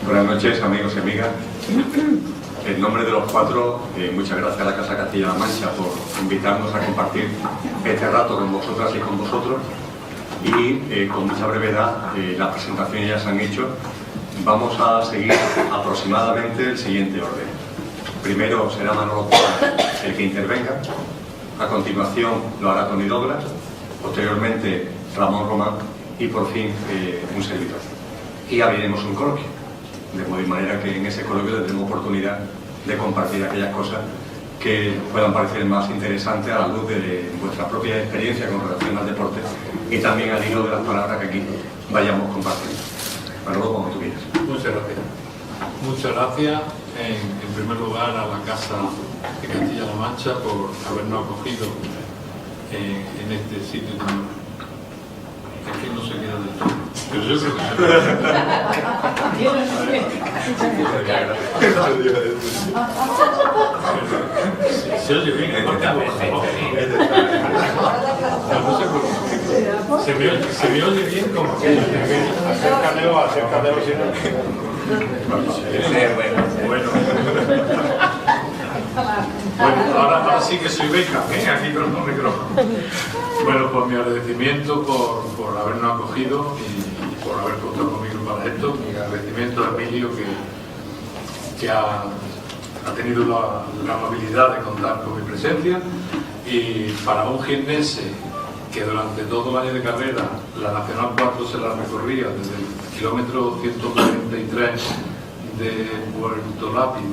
Buenas noches, amigos y amigas. En nombre de los cuatro, muchas gracias a la Casa Castilla-La Mancha por invitarnos a compartir este rato con vosotras y con vosotros. Y con mucha brevedad, las presentaciones ya se han hecho. Vamos a seguir aproximadamente el siguiente orden. Primero será Manolo Porras el que intervenga. A continuación lo hará Tony Douglas. Posteriormente Ramón Román. Y por fin un servidor. Y abriremos un coloquio. De manera que en ese coloquio tendremos oportunidad de compartir aquellas cosas que puedan parecer más interesantes a la luz de vuestra propia experiencia con relación al deporte y también al hilo de las palabras que aquí vayamos compartiendo. Manolo, como tú quieras. Muchas gracias. Muchas gracias, en primer lugar, a la Casa de Castilla-La Mancha por habernos acogido en este sitio tan... Es que no se queda del todo. Pero yo creo que se oye bien. Se me oye bien como que acércatelo si no. Bueno, ahora sí que soy beca, aquí con los micrófonos. Bueno, pues mi agradecimiento por habernos acogido y por haber contado conmigo para esto. Mi agradecimiento a Emilio que ha tenido la amabilidad de contar con mi presencia. Y para un jiennense que durante todo el año de carrera la Nacional 4 se la recorría desde el kilómetro 143 de Puerto Lápiz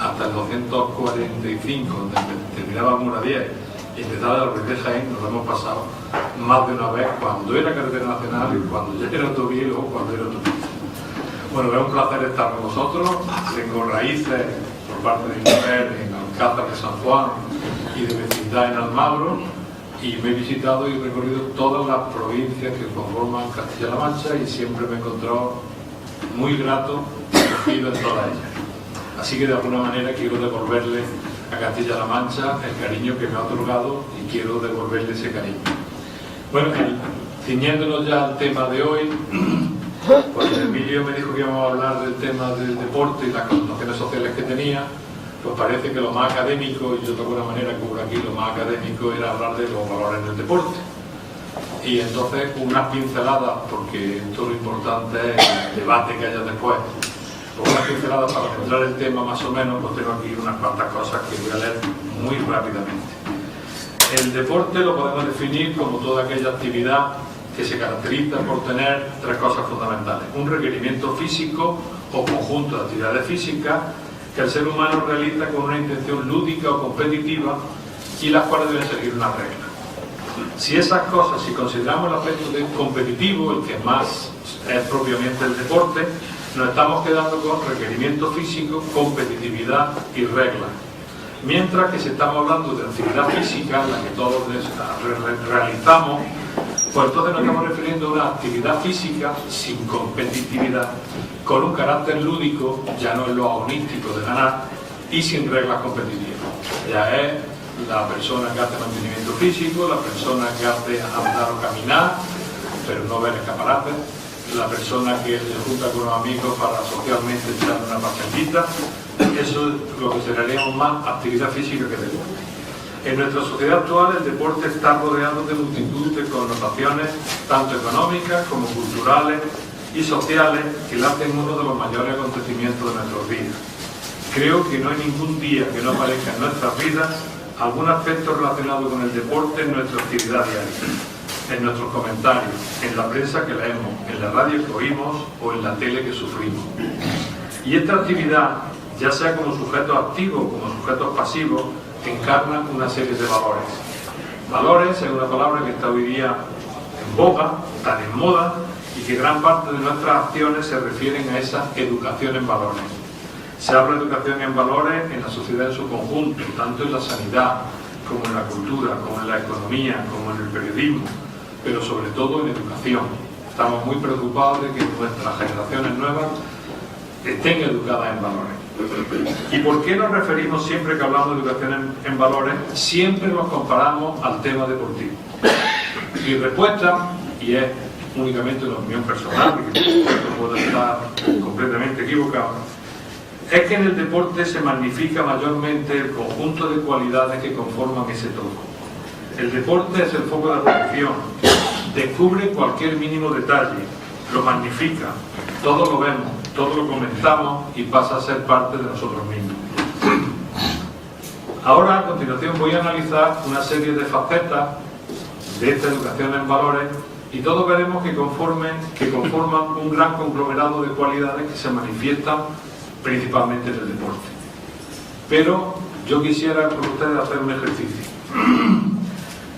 hasta el 245, donde terminaba Mura 10 y empezaba a Ruiz de Jaén, nos lo hemos pasado más de una vez cuando era carretera nacional y cuando ya era autovía y luego cuando era autopista. Bueno, es un placer estar con vosotros. Tengo raíces por parte de mi mujer en Alcázar de San Juan y de vecindad en Almagro, y me he visitado y recorrido todas las provincias que conforman Castilla-La Mancha y siempre me he encontrado muy grato y acogido en todas ellas. Así que de alguna manera quiero devolverle a Castilla-La Mancha el cariño que me ha otorgado y quiero devolverle ese cariño. Bueno, ciñéndonos ya al tema de hoy, cuando Emilio me dijo que íbamos a hablar del tema del deporte y las connotaciones sociales que tenía, pues parece que lo más académico, y yo de alguna manera cubro aquí, lo más académico era hablar de los valores del deporte. Y entonces unas pinceladas, porque esto lo importante es el debate que haya después, pues unas pinceladas para centrar el tema más o menos, pues tengo aquí unas cuantas cosas que voy a leer muy rápidamente. El deporte lo podemos definir como toda aquella actividad que se caracteriza por tener tres cosas fundamentales: un requerimiento físico o conjunto de actividades físicas que el ser humano realiza con una intención lúdica o competitiva y las cuales deben seguir una regla. Si esas cosas, si consideramos el aspecto competitivo, el que más es propiamente el deporte, nos estamos quedando con requerimiento físico, competitividad y reglas. Mientras que si estamos hablando de actividad física, la que todos realizamos, pues entonces nos estamos refiriendo a una actividad física sin competitividad, con un carácter lúdico, ya no es lo agonístico de ganar, y sin reglas competitivas. Ya es la persona que hace mantenimiento físico, la persona que hace andar o caminar, pero no ver escaparates, la persona que se junta con los amigos para socialmente echar una paseadita. Eso es lo que consideraríamos más actividad física que deporte. En nuestra sociedad actual el deporte está rodeado de multitud de connotaciones, tanto económicas como culturales y sociales, que le hacen uno de los mayores acontecimientos de nuestras vidas. Creo que no hay ningún día que no aparezca en nuestras vidas algún aspecto relacionado con el deporte en nuestra actividad diaria, en nuestros comentarios, en la prensa que leemos, en la radio que oímos o en la tele que sufrimos. Y esta actividad, ya sea como sujetos activos o como sujetos pasivos, encarnan una serie de valores. Valores es una palabra que está hoy día en boga, tan en moda, y que gran parte de nuestras acciones se refieren a esa educación en valores. Se habla de educación en valores en la sociedad en su conjunto, tanto en la sanidad, como en la cultura, como en la economía, como en el periodismo, pero sobre todo en educación. Estamos muy preocupados de que nuestras generaciones nuevas estén educadas en valores. ¿Y por qué nos referimos siempre que hablamos de educación en valores? Siempre nos comparamos al tema deportivo. Mi respuesta, y es únicamente una opinión personal, que puedo estar completamente equivocado, es que en el deporte se magnifica mayormente el conjunto de cualidades que conforman ese todo. El deporte es el foco de atención, descubre cualquier mínimo detalle, lo magnifica, todo lo vemos, todo lo comentamos y pasa a ser parte de nosotros mismos. Ahora, a continuación, voy a analizar una serie de facetas de esta educación en valores y todos veremos que conforman un gran conglomerado de cualidades que se manifiestan principalmente en el deporte. Pero yo quisiera con ustedes hacer un ejercicio.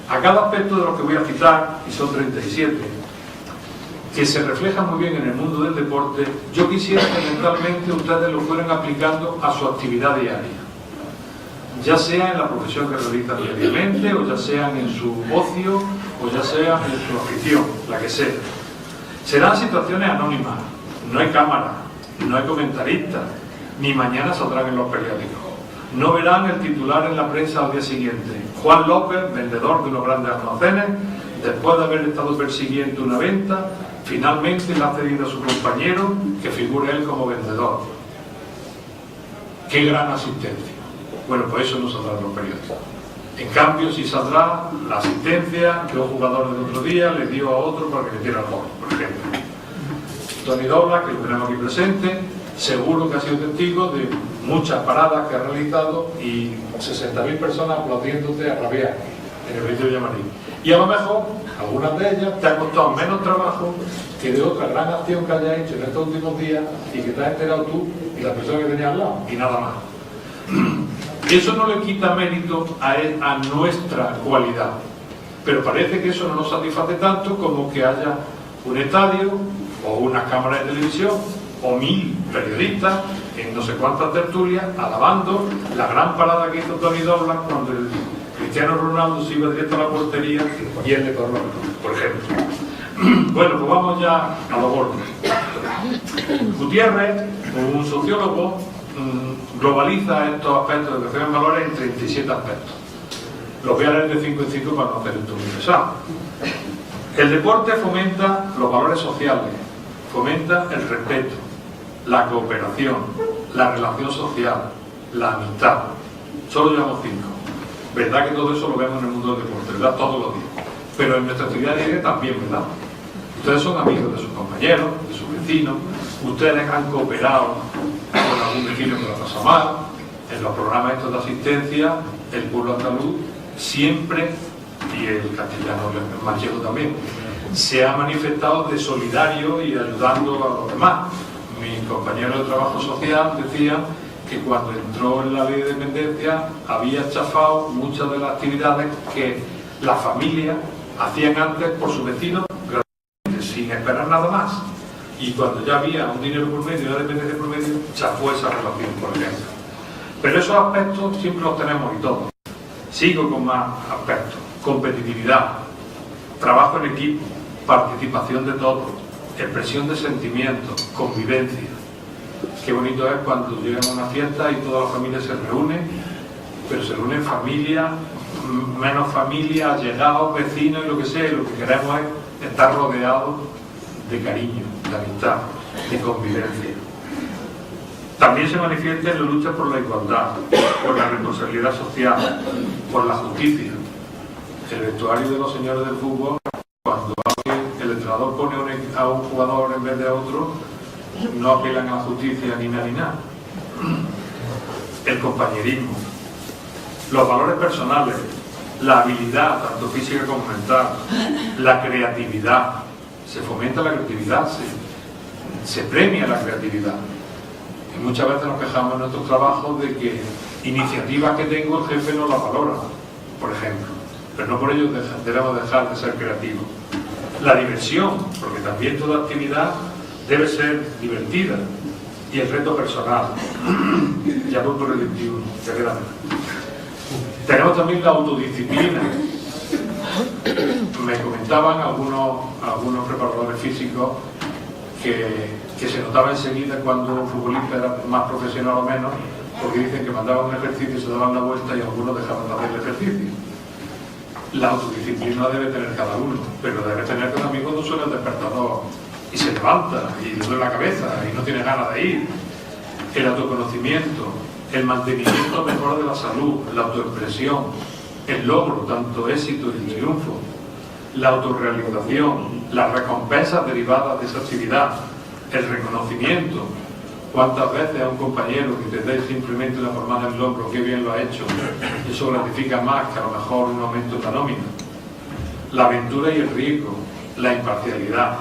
A cada aspecto de lo que voy a citar, y son 37, que se refleja muy bien en el mundo del deporte, yo quisiera que mentalmente ustedes lo fueran aplicando a su actividad diaria, ya sea en la profesión que realizan diariamente, o ya sean en su ocio, o ya sea en su afición, la que sea. Serán situaciones anónimas, no hay cámara, no hay comentaristas, ni mañana saldrán en los periódicos. No verán el titular en la prensa al día siguiente: Juan López, vendedor de unos grandes almacenes, después de haber estado persiguiendo una venta, finalmente le ha cedido a su compañero que figure él como vendedor. ¡Qué gran asistencia! Bueno, pues eso no saldrá en los periódicos. En cambio, sí saldrá la asistencia que un jugador del otro día le dio a otro para que metiera el gol, por ejemplo. Tony Dobla, que lo tenemos aquí presente, seguro que ha sido testigo de muchas paradas que ha realizado y 60.000 personas aplaudiéndote a rabiar en el vídeo de Llamarín. Y a lo mejor, algunas de ellas te han costado menos trabajo que de otra gran acción que hayas hecho en estos últimos días y que te has enterado tú y la persona que tenías al lado, y nada más. Eso no le quita mérito a nuestra cualidad, pero parece que eso no nos satisface tanto como que haya un estadio o unas cámaras de televisión o 1000 periodistas en no sé cuántas tertulias alabando la gran parada que hizo Tony Dobla cuando el Cristiano Ronaldo se iba directo a la portería y él le corrió, por ejemplo. Bueno, pues vamos ya a lo gordo. Gutiérrez, un sociólogo, globaliza estos aspectos de educación en valores en 37 aspectos. Los voy a leer de 5 en 5 para no hacer esto muy pesado. El deporte fomenta los valores sociales, fomenta el respeto, la cooperación, la relación social, la amistad. Solo llevamos 5. Verdad que todo eso lo vemos en el mundo del deporte, ¿verdad? Todos los días. Pero en nuestra actividad diaria también, ¿verdad? Ustedes son amigos de sus compañeros, de sus vecinos, ustedes han cooperado con algún vecino que lo ha pasado mal. En los programas estos de asistencia, el pueblo andaluz siempre, y el castellano, el manchego también, se ha manifestado de solidario y ayudando a los demás. Mis compañeros de trabajo social decían que cuando entró en la ley de dependencia había chafado muchas de las actividades que las familias hacían antes por sus vecinos gratuitamente, sin esperar nada más. Y cuando ya había un dinero por medio, una dependencia por medio, chafó esa relación, por ejemplo. Pero esos aspectos siempre los tenemos y todos. Sigo con más aspectos. Competitividad, trabajo en equipo, participación de todos, expresión de sentimientos, convivencia. Qué bonito es cuando llegan a una fiesta y toda la familia se reúne, pero se reúnen familia, menos familia, allegados, vecinos y lo que sea, y lo que queremos es estar rodeados de cariño, de amistad, de convivencia. También se manifiesta en la lucha por la igualdad, por la responsabilidad social, por la justicia. El vestuario de los señores del fútbol, cuando el entrenador pone a un jugador en vez de a otro, no apelan a la justicia ni nada. El compañerismo, los valores personales, la habilidad, tanto física como mental, la creatividad. Se fomenta la creatividad, se premia la creatividad. Y muchas veces nos quejamos en nuestros trabajos de que iniciativas que tengo el jefe no las valora, por ejemplo. Pero no por ello debemos dejar de ser creativos. La diversión, porque también toda actividad debe ser divertida. Y el reto personal. Ya voy por el 21, ya queda menos. Tenemos también la autodisciplina. Me comentaban algunos preparadores físicos que se notaba enseguida cuando un futbolista era más profesional o menos, porque dicen que mandaban un ejercicio y se daban la vuelta y algunos dejaban de hacer el ejercicio. La autodisciplina debe tener cada uno, pero debe tener que también cuando suena el despertador. levanta y le duele la cabeza y no tiene ganas de ir. El autoconocimiento, el mantenimiento mejor de la salud, la autoexpresión, el logro, tanto éxito y triunfo, la autorrealización, las recompensas derivadas de esa actividad, el reconocimiento. ¿Cuántas veces a un compañero que te dé simplemente una palmada en el hombro, qué bien lo ha hecho? Eso gratifica más que a lo mejor un aumento en la nómina. La aventura y el riesgo, la imparcialidad,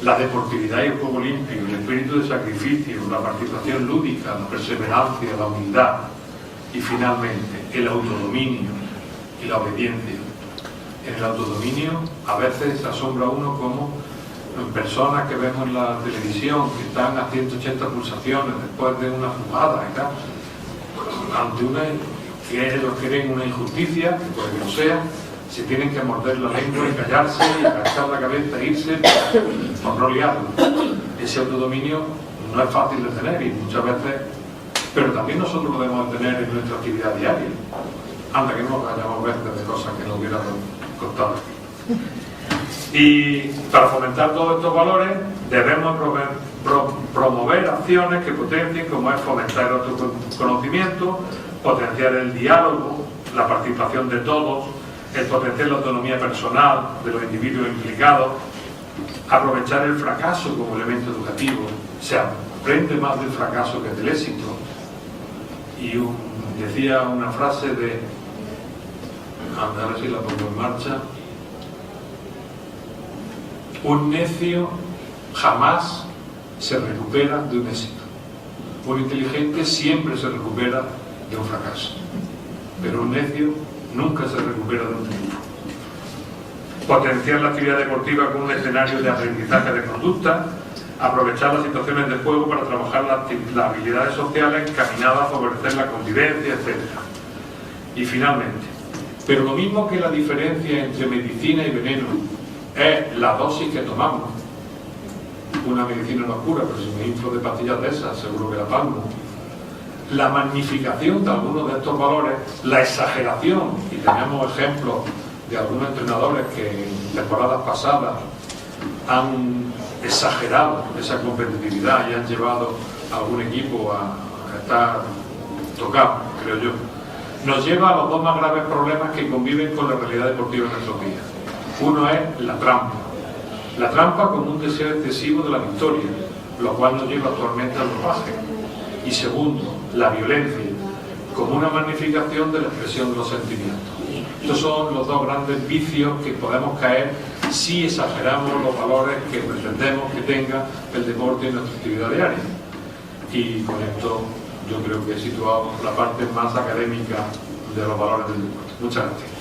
la deportividad y el juego limpio, el espíritu de sacrificio, la participación lúdica, la perseverancia, la humildad y finalmente el autodominio y la obediencia. En el autodominio a veces se asombra uno como personas que vemos en la televisión que están a 180 pulsaciones después de una jugada y tal, ante una que ellos creen una injusticia, que puede que no sea, se tienen que morder la lengua y callarse y agachar la cabeza e irse por no liarlo. Ese autodominio no es fácil de tener y muchas veces, pero también nosotros lo debemos tener en nuestra actividad diaria, anda que no nos vayamos veces de cosas que nos hubieran costado. Y para fomentar todos estos valores debemos promover acciones que potencien, como es fomentar el autoconocimiento, potenciar el diálogo, la participación de todos, el potenciar la autonomía personal de los individuos implicados, aprovechar el fracaso como elemento educativo. Se aprende más del fracaso que del éxito. Y decía una frase de, a ver si la pongo en marcha: un necio jamás se recupera de un éxito. Un inteligente siempre se recupera de un fracaso, pero un necio nunca se recupera de un triunfo. Potenciar la actividad deportiva como un escenario de aprendizaje de conducta, aprovechar las situaciones de juego para trabajar las habilidades sociales encaminadas a favorecer la convivencia, etc. Y finalmente, pero lo mismo que la diferencia entre medicina y veneno es la dosis que tomamos. Una medicina no cura, pero si me inflo de pastillas de esas, seguro que la palmo. La magnificación de algunos de estos valores, la exageración, y tenemos ejemplos de algunos entrenadores que en temporadas pasadas han exagerado esa competitividad y han llevado a algún equipo a estar tocado, creo yo, nos lleva a los dos más graves problemas que conviven con la realidad deportiva en nuestros días. Uno es la trampa como un deseo excesivo de la victoria, lo cual nos lleva actualmente al dopaje. Y segundo, la violencia, como una magnificación de la expresión de los sentimientos. Estos son los dos grandes vicios que podemos caer si exageramos los valores que pretendemos que tenga el deporte en nuestra actividad diaria. Y con esto yo creo que he situado la parte más académica de los valores del deporte. Muchas gracias.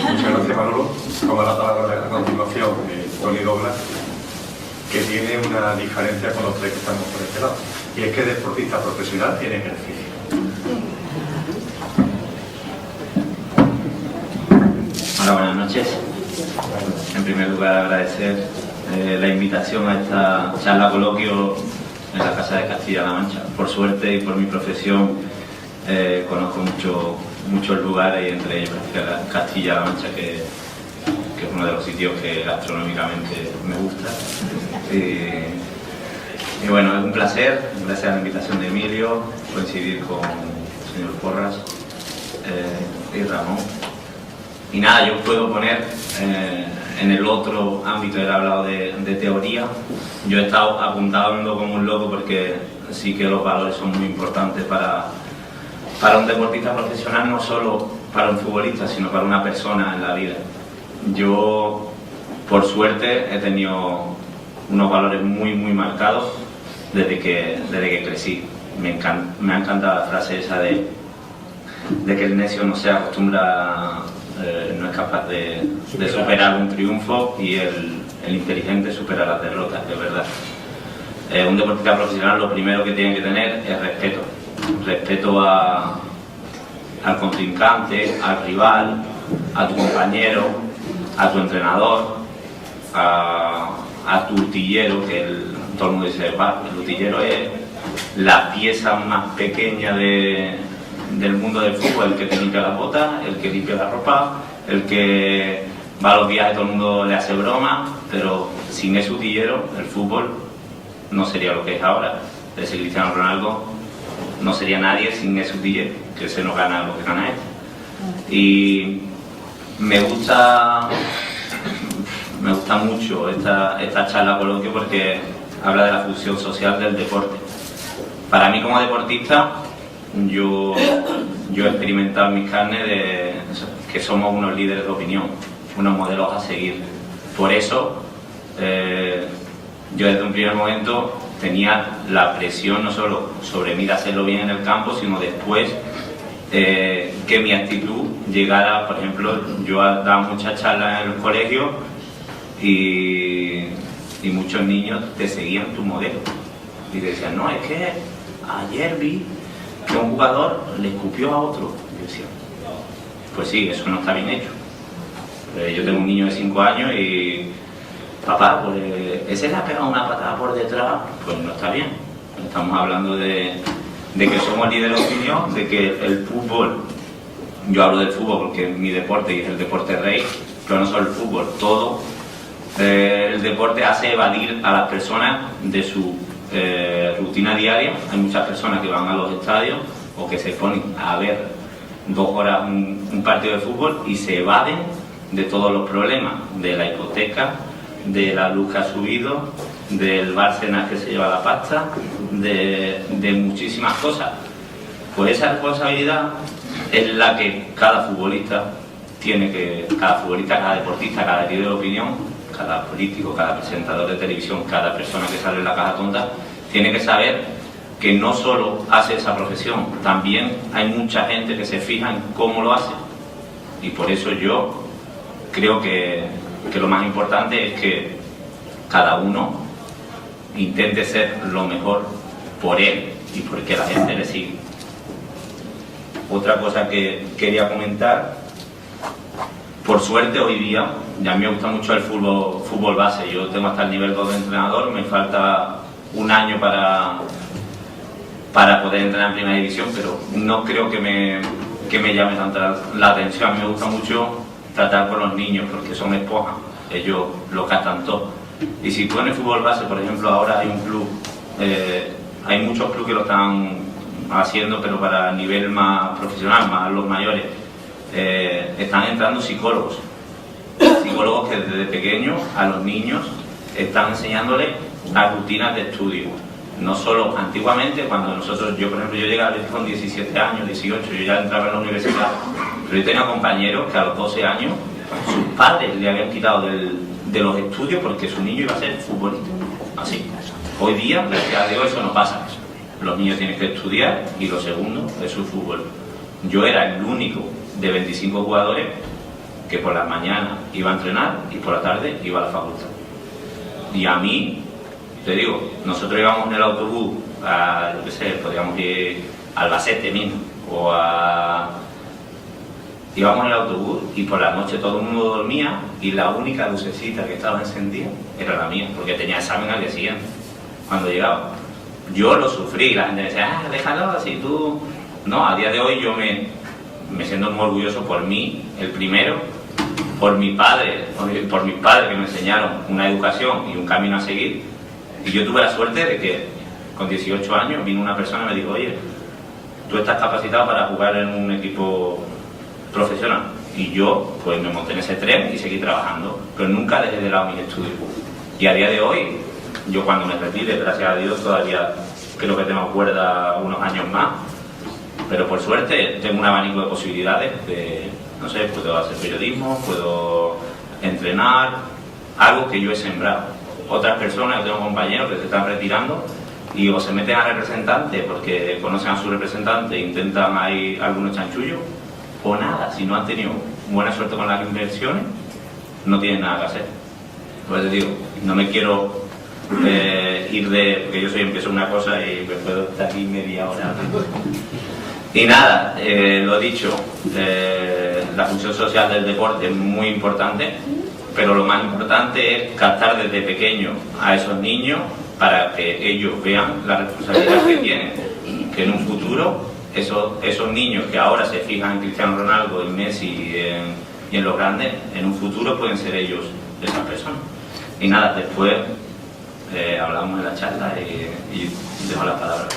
Muchas gracias, Manolo. Toma la palabra a continuación Tony Douglas, que tiene una diferencia con los tres que estamos por este lado, y es que deportista profesional tiene ejercicio. Hola, buenas noches. En primer lugar, agradecer la invitación a esta charla coloquio en la Casa de Castilla-La Mancha. Por suerte y por mi profesión conozco muchos lugares, y entre ellos Castilla-La Mancha, que es uno de los sitios que gastronómicamente me gusta. Y bueno, es un placer, gracias a la invitación de Emilio, coincidir con el señor Porras y Ramón. Y nada, yo puedo poner en el otro ámbito, él ha hablado de teoría. Yo he estado apuntando como un loco porque sí que los valores son muy importantes para un deportista profesional, no solo para un futbolista, sino para una persona en la vida. Yo, por suerte, he tenido unos valores muy marcados desde que crecí. Me ha encantado la frase esa de que el necio no se acostumbra, no es capaz de superar un triunfo, y el inteligente supera las derrotas, de verdad. Un deportista profesional lo primero que tiene que tener es respeto al contrincante, al rival, a tu compañero, a tu entrenador, a tu utillero, que todo el mundo dice, el utillero es la pieza más pequeña de del mundo del fútbol, el que te limpia las botas, el que limpia la ropa, el que va a los viajes, todo el mundo le hace broma, pero sin ese utillero el fútbol no sería lo que es ahora. Ese Cristiano Ronaldo no sería nadie sin ese utillero, que se nos gana lo que gana él. Y me gusta mucho esta charla coloquio porque habla de la función social del deporte. Para mí como deportista, yo he experimentado en mis carnes que somos unos líderes de opinión, unos modelos a seguir. Por eso, yo desde un primer momento tenía la presión no solo sobre mí de hacerlo bien en el campo, sino después que mi actitud llegara. Por ejemplo, yo daba muchas charlas en el colegio y muchos niños te seguían tu modelo y decían, no, es que ayer vi que un jugador le escupió a otro. Y yo decía, pues sí, eso no está bien hecho. Yo tengo un niño de 5 años y papá, pues ese le ha pegado una patada por detrás, pues no está bien. Estamos hablando de que somos líderes de opinión, de que el fútbol, yo hablo del fútbol porque es mi deporte y es el deporte rey, pero no solo el fútbol, todo el deporte hace evadir a las personas de su rutina diaria. Hay muchas personas que van a los estadios o que se ponen a ver 2 horas un partido de fútbol y se evaden de todos los problemas, de la hipoteca, de la luz que ha subido, del Bárcenas que se lleva la pasta, de muchísimas cosas. Pues esa responsabilidad es la que cada futbolista tiene que, cada deportista, cada líder de opinión, cada político, cada presentador de televisión, cada persona que sale en la caja tonta, tiene que saber que no solo hace esa profesión, también hay mucha gente que se fija en cómo lo hace. Y por eso yo creo que lo más importante es que cada uno intente ser lo mejor por él y porque la gente le sigue. Otra cosa que quería comentar, por suerte hoy día, ya a mí me gusta mucho el fútbol base. Yo tengo hasta el nivel 2 de entrenador, me falta un año para poder entrenar en primera división, pero no creo que me llame tanta la atención. A mí me gusta mucho tratar con los niños porque son esponjas, ellos lo captan todo. Y si tú en el fútbol base, por ejemplo, ahora hay un club, hay muchos clubes que lo están haciendo, pero para nivel más profesional, más los mayores, están entrando psicólogos que desde pequeños a los niños están enseñándoles las rutinas de estudio. No solo antiguamente, cuando yo por ejemplo, yo llegué a con 17 años, 18, yo ya entraba en la universidad, pero yo tenía compañeros que a los 12 años sus padres le habían quitado de los estudios porque su niño iba a ser futbolista. Así. Hoy día, gracias a Dios, eso no pasa. Los niños tienen que estudiar y lo segundo es su fútbol. Yo era el único de 25 jugadores que por las mañanas iba a entrenar y por la tarde iba a la facultad. Y a mí, te digo, nosotros íbamos en el autobús a, yo qué sé, podríamos ir a Albacete mismo, íbamos en el autobús y por la noche todo el mundo dormía y la única lucecita que estaba encendida era la mía, porque tenía examen al día siguiente, cuando llegaba. Yo lo sufrí, la gente me decía, déjalo así, tú... No, a día de hoy yo me siento muy orgulloso por mí, el primero, por mis padres que me enseñaron una educación y un camino a seguir. Y yo tuve la suerte de que con 18 años vino una persona y me dijo, oye, tú estás capacitado para jugar en un equipo profesional. Y yo pues me monté en ese tren y seguí trabajando, pero nunca dejé de lado mis estudios. Y a día de hoy, yo cuando me retire, gracias a Dios, todavía creo que tengo cuerda unos años más, pero por suerte tengo un abanico de posibilidades de, no sé, puedo hacer periodismo, puedo entrenar, algo que yo he sembrado. Otras personas, yo tengo compañeros que se están retirando y o se meten a representantes porque conocen a su representante e intentan ahí algunos chanchullos, o nada, si no han tenido buena suerte con las inversiones, no tienen nada que hacer. Pues te digo, no me quiero porque yo empiezo una cosa y me puedo estar aquí media hora. Y nada, lo dicho, la función social del deporte es muy importante, pero lo más importante es captar desde pequeño a esos niños para que ellos vean la responsabilidad que tienen, que en un futuro esos niños que ahora se fijan en Cristiano Ronaldo, en Messi y en los grandes, en un futuro pueden ser ellos esas personas. Y nada, después hablamos de la charla y dejo la palabra.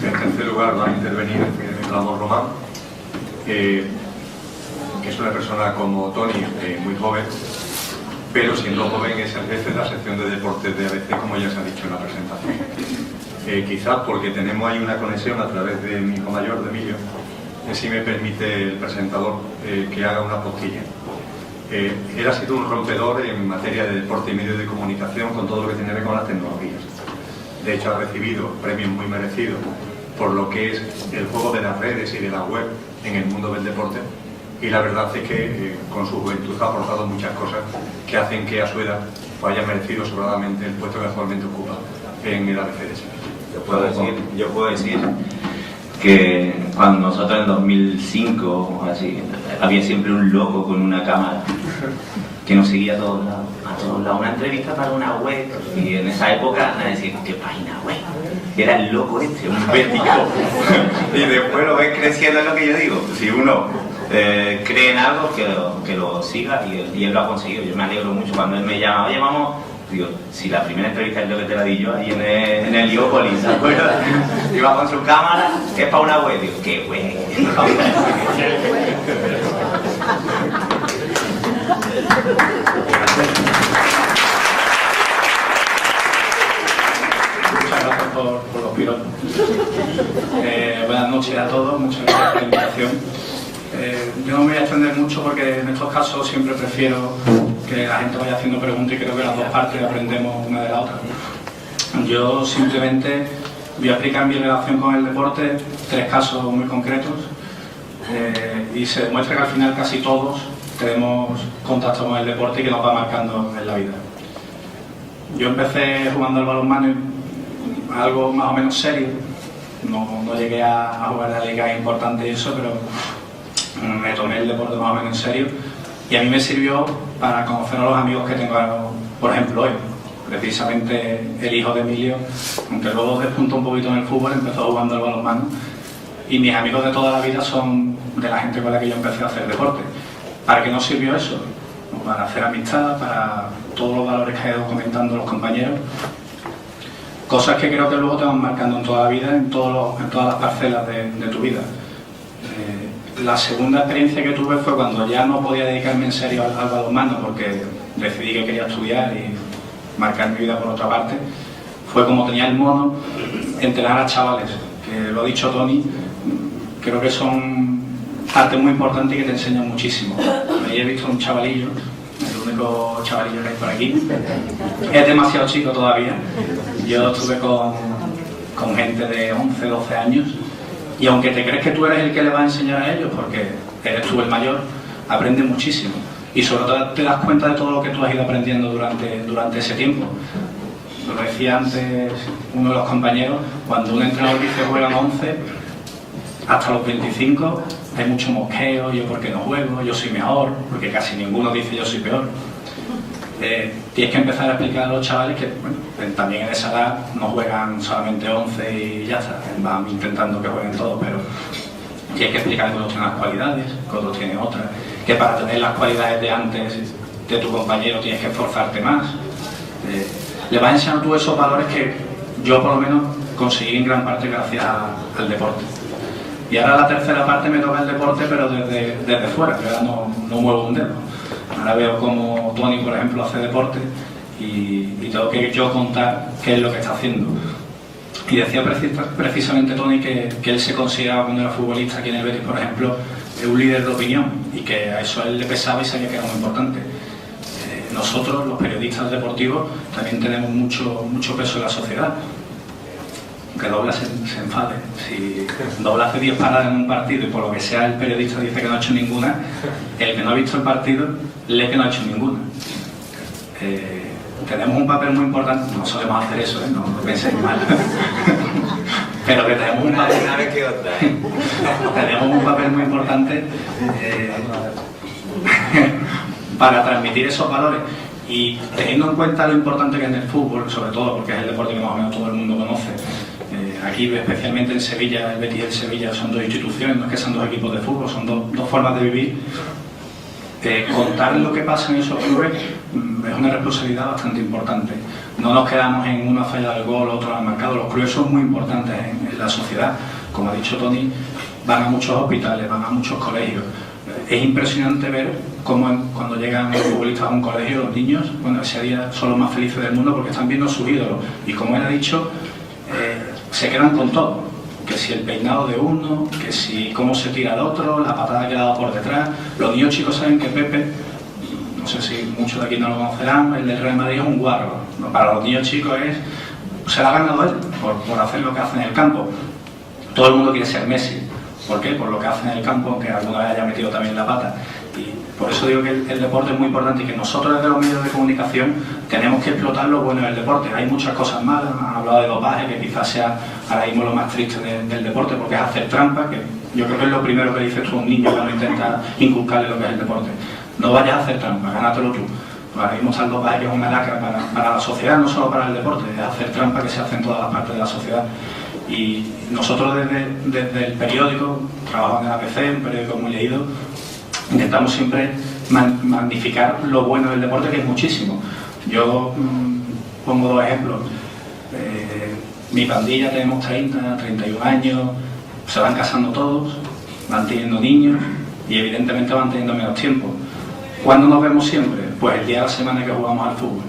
En tercer lugar va a intervenir Ramón Román, que es una persona como Toni, muy joven, pero siendo joven es el jefe de la sección de deportes de ABC, como ya se ha dicho en la presentación. Quizás porque tenemos ahí una conexión a través de mi hijo mayor, de Emilio, si me permite el presentador que haga una postilla. Él ha sido un rompedor en materia de deporte y medios de comunicación con todo lo que tiene que ver con las tecnologías. De hecho, ha recibido premios muy merecidos por lo que es el juego de las redes y de la web en el mundo del deporte, y la verdad es que con su juventud ha aportado muchas cosas que hacen que a su edad haya merecido sobradamente el puesto que actualmente ocupa en el ABC de Sevilla. Yo puedo decir que cuando nosotros en 2005 o así, había siempre un loco con una cámara que nos seguía a todos lados, una entrevista para una web, y en esa época nadie decía, ¿qué página web? Era el loco este, un vértigo. Y después lo ves creciendo, es lo que yo digo. Si uno cree en algo, que lo siga, y él lo ha conseguido. Yo me alegro mucho cuando él me llama, oye, vamos. Digo, si la primera entrevista es lo que te la di yo, ahí en el Heliópolis, ¿se acuerdan? Iba con su cámara, que es para una web. Digo, ¿qué web? Muchas gracias por los piropos. Buenas noches a todos, muchas gracias por la invitación. Yo no me voy a extender mucho porque en estos casos siempre prefiero que la gente vaya haciendo preguntas, y creo que las dos partes aprendemos una de la otra. Yo simplemente voy a explicar mi relación con el deporte, 3 casos muy concretos, y se demuestra que al final casi todos tenemos contacto con el deporte y que nos va marcando en la vida. Yo empecé jugando al balonmano, algo más o menos serio, no llegué a jugar a ligas importantes y eso, pero me tomé el deporte más o menos en serio, y a mí me sirvió para conocer a los amigos que tengo, por ejemplo, hoy. Precisamente el hijo de Emilio, aunque luego despuntó un poquito en el fútbol, empezó jugando al balonmano, y mis amigos de toda la vida son de la gente con la que yo empecé a hacer deporte. ¿Para qué nos sirvió eso? Para hacer amistad, para todos los valores que he ido comentando los compañeros, cosas que creo que luego te van marcando en toda la vida, en todas las parcelas de tu vida. La segunda experiencia que tuve fue cuando ya no podía dedicarme en serio al balonmano, porque decidí que quería estudiar y marcar mi vida por otra parte. Fue como tenía el mono, entrenar a chavales, que lo ha dicho Toni, creo que son parte muy importante y que te enseñan muchísimo. Ahí he visto un chavalillo, el único chavalillo que hay por aquí, es demasiado chico todavía. Yo estuve con gente de 11, 12 años, y aunque te crees que tú eres el que le va a enseñar a ellos, porque eres tú el mayor, aprendes muchísimo. Y sobre todo te das cuenta de todo lo que tú has ido aprendiendo durante ese tiempo. Lo decía antes uno de los compañeros, cuando un entrenador dice juegan 11, hasta los 25 hay mucho mosqueo, yo porque no juego, yo soy mejor, porque casi ninguno dice yo soy peor. Tienes que empezar a explicar a los chavales que también en esa edad no juegan solamente 11 y ya está, van intentando que jueguen todos, pero tienes que explicar que unos tienen las cualidades, que otros tienen otras, que para tener las cualidades de antes de tu compañero tienes que esforzarte más. Le vas a enseñar tú esos valores que yo por lo menos conseguí en gran parte gracias al deporte. Y ahora la tercera parte me toca el deporte, pero desde fuera, que ahora no muevo un dedo. Ahora veo como Toni, por ejemplo, hace deporte y tengo que yo contar qué es lo que está haciendo. Y decía precisamente Toni que él se consideraba, cuando era futbolista aquí en el Betis, por ejemplo, un líder de opinión, y que a eso a él le pesaba y sabía que era muy importante. Nosotros, los periodistas deportivos, también tenemos mucho peso en la sociedad. Que Dobla se enfade. Si Dobla hace 10 paradas en un partido y por lo que sea el periodista dice que no ha hecho ninguna, el que no ha visto el partido lee que no ha hecho ninguna. Tenemos un papel muy importante, no solemos hacer eso, no penséis mal, pero que tenemos un papel muy importante para transmitir esos valores. Y teniendo en cuenta lo importante que es en el fútbol, sobre todo porque es el deporte que más o menos todo el mundo conoce, aquí especialmente en Sevilla, el Betis y el Sevilla son dos instituciones, no es que sean dos equipos de fútbol, son dos formas de vivir. Contar lo que pasa en esos clubes es una responsabilidad bastante importante. No nos quedamos en una falla del gol, otro ha marcado. Los clubes son muy importantes en la sociedad. Como ha dicho Tony, van a muchos hospitales, van a muchos colegios. Es impresionante ver cómo cuando llegan los futbolistas a un colegio, los niños, bueno, ese día son los más felices del mundo porque están viendo a sus ídolos. Y como él ha dicho, se quedan con todo. Que si el peinado de uno, que si cómo se tira el otro, la patada que ha dado por detrás. Los niños chicos saben que Pepe, no sé si muchos de aquí no lo conocerán, el del Real Madrid es un guarro. Para los niños chicos se la ha ganado él por hacer lo que hace en el campo. Todo el mundo quiere ser Messi. ¿Por qué? Por lo que hace en el campo, aunque alguna vez haya metido también la pata. Y por eso digo que el deporte es muy importante y que nosotros desde los medios de comunicación tenemos que explotar lo bueno del deporte. Hay muchas cosas malas, han hablado de dopaje, que quizás sea ahora mismo lo más triste del deporte, porque es hacer trampa, que yo creo que es lo primero que dices tú a un niño cuando intenta inculcarle lo que es el deporte. No vayas a hacer trampa, gánatelo tú. Ahora mismo está el dopaje, que es una lacra para la sociedad, no solo para el deporte, es hacer trampa que se hace en todas las partes de la sociedad. Y nosotros desde el periódico, trabajando en APC, un periódico muy leído, intentamos siempre magnificar lo bueno del deporte, que es muchísimo. Yo pongo dos ejemplos. Mi pandilla tenemos 30, 31 años, se van casando todos, van teniendo niños y evidentemente van teniendo menos tiempo. ¿Cuándo nos vemos siempre? Pues el día de la semana que jugamos al fútbol.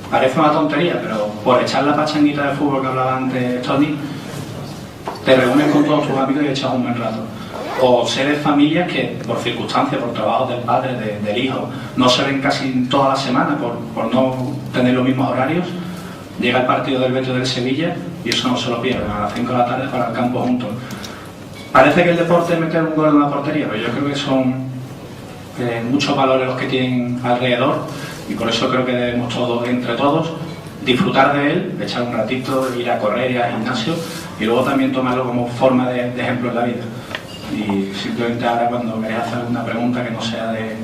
Parece una tontería, pero por echar la pachanguita de fútbol que hablaba antes Tony, te reúnes con todos tus amigos y echas un buen rato. O sé de familias que por circunstancias, por trabajos del padre, del hijo, no se ven casi toda la semana por no tener los mismos horarios. Llega el partido del Betis del Sevilla y eso no se lo pierden, a las 5 de la tarde para el campo juntos. Parece que el deporte es meter un gol en una portería, pero yo creo que son muchos valores los que tienen alrededor y por eso creo que debemos todos, entre todos, disfrutar de él, echar un ratito, ir a correr, ir al gimnasio y luego también tomarlo como forma de ejemplo en la vida. Y simplemente ahora cuando queréis hacer alguna pregunta que no sea de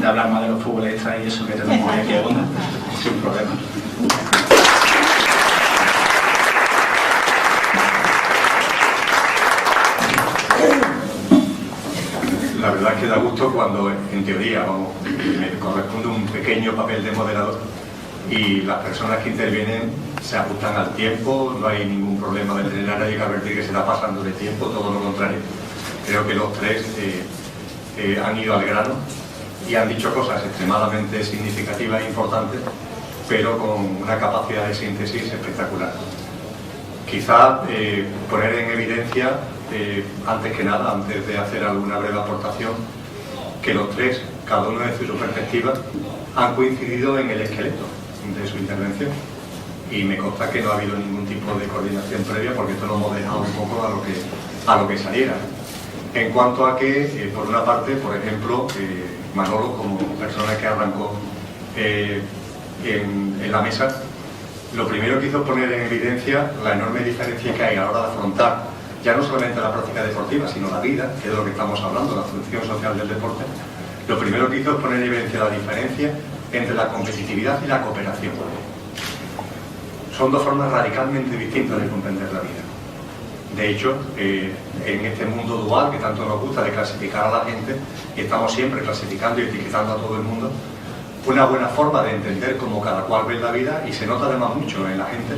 hablar más de los futbolistas y eso que tenemos aquí alguna, sin problema. La verdad es que da gusto cuando, en teoría, me corresponde un pequeño papel de moderador y las personas que intervienen se ajustan al tiempo, no hay ningún problema de tener a nadie que advertir que se está pasando de tiempo, todo lo contrario. Creo que los tres han ido al grano y han dicho cosas extremadamente significativas e importantes, pero con una capacidad de síntesis espectacular. Quizá poner en evidencia, antes que nada, antes de hacer alguna breve aportación, que los tres, cada uno desde su perspectiva, han coincidido en el esqueleto de su intervención. Y me consta que no ha habido ningún tipo de coordinación previa porque esto lo hemos dejado un poco a lo que saliera. En cuanto a que, por una parte, por ejemplo, Manolo, como persona que arrancó en la mesa, lo primero que hizo es poner en evidencia la enorme diferencia que hay a la hora de afrontar ya no solamente la práctica deportiva, sino la vida, que es de lo que estamos hablando, la función social del deporte. Lo primero que hizo es poner en evidencia la diferencia entre la competitividad y la cooperación. Son dos formas radicalmente distintas de comprender la vida. De hecho, en este mundo dual que tanto nos gusta de clasificar a la gente, y estamos siempre clasificando y etiquetando a todo el mundo, una buena forma de entender cómo cada cual ve la vida, y se nota además mucho en la gente,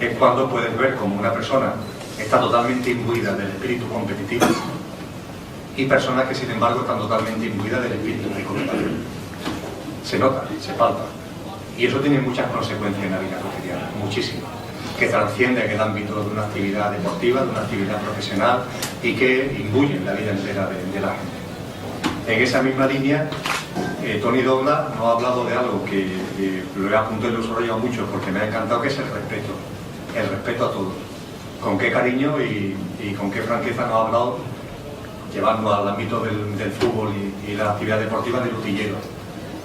es cuando puedes ver cómo una persona está totalmente imbuida del espíritu competitivo y personas que sin embargo están totalmente imbuidas del espíritu de cooperación. Se nota, se palpa. Y eso tiene muchas consecuencias en la vida cotidiana, muchísimas, que trascienden el ámbito de una actividad deportiva, de una actividad profesional y que imbuyen la vida entera de la gente. En esa misma línea, Tony Douglas nos ha hablado de algo que lo he apuntado y lo he desarrollado mucho porque me ha encantado, que es el respeto a todos. Con qué cariño y con qué franqueza nos ha hablado, llevando al ámbito del fútbol y la actividad deportiva, del utillero,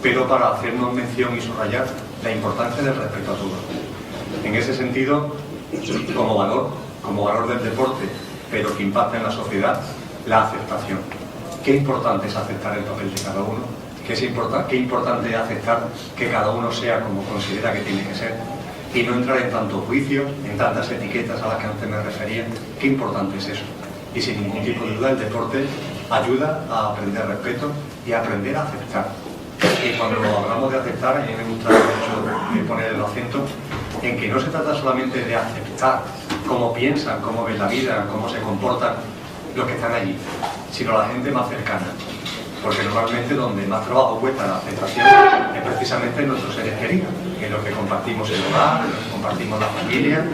pero para hacernos mención y subrayar la importancia del respeto a todos. En ese sentido, como valor del deporte, pero que impacta en la sociedad, la aceptación. Qué importante es aceptar el papel de cada uno, qué importante es aceptar que cada uno sea como considera que tiene que ser y no entrar en tantos juicios, en tantas etiquetas a las que antes me refería. Qué importante es eso. Y sin ningún tipo de duda el deporte ayuda a aprender respeto y a aprender a aceptar. Y cuando hablamos de aceptar, a mí me gusta mucho poner el acento en que no se trata solamente de aceptar cómo piensan, cómo ven la vida, cómo se comportan los que están allí, sino la gente más cercana. Porque normalmente donde más trabajo cuesta la aceptación es precisamente en nuestros seres queridos, en los que compartimos el hogar, en los que compartimos la familia,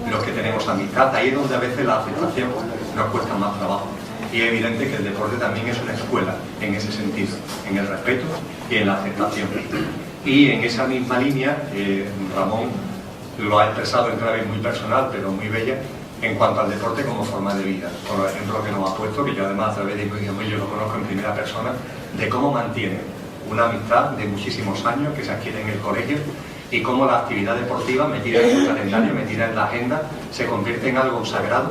en los que tenemos amistad. Ahí es donde a veces la aceptación nos cuesta más trabajo. Y es evidente que el deporte también es una escuela en ese sentido, en el respeto y en la aceptación. Y en esa misma línea, Ramón lo ha expresado en clave muy personal, pero muy bella, en cuanto al deporte como forma de vida. Por ejemplo, que nos ha puesto, que yo además a través de yo lo conozco en primera persona, de cómo mantiene una amistad de muchísimos años que se adquiere en el colegio y cómo la actividad deportiva metida en el calendario, metida en la agenda, se convierte en algo sagrado,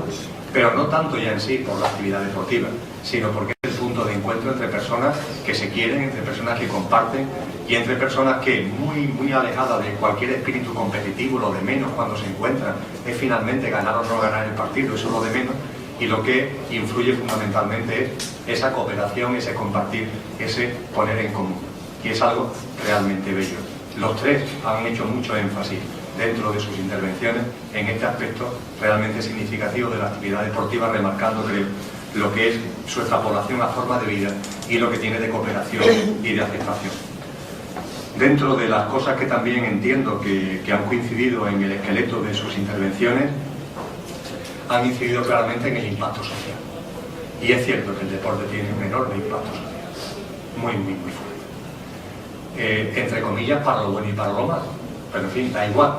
pero no tanto ya en sí por la actividad deportiva, sino porque es el punto de encuentro entre personas que se quieren, entre personas que comparten y entre personas que, muy alejadas de cualquier espíritu competitivo, lo de menos cuando se encuentran es finalmente ganar o no ganar el partido, eso es lo de menos, y lo que influye fundamentalmente es esa cooperación, ese compartir, ese poner en común, y es algo realmente bello. Los tres han hecho mucho énfasis dentro de sus intervenciones en este aspecto realmente significativo de la actividad deportiva, remarcando, creo, lo que es su extrapolación a forma de vida y lo que tiene de cooperación y de aceptación. Dentro de las cosas que también entiendo que han coincidido en el esqueleto de sus intervenciones, han incidido claramente en el impacto social. Y es cierto que el deporte tiene un enorme impacto social, muy fuerte. Entre comillas, para lo bueno y para lo malo. Pero en fin, da igual,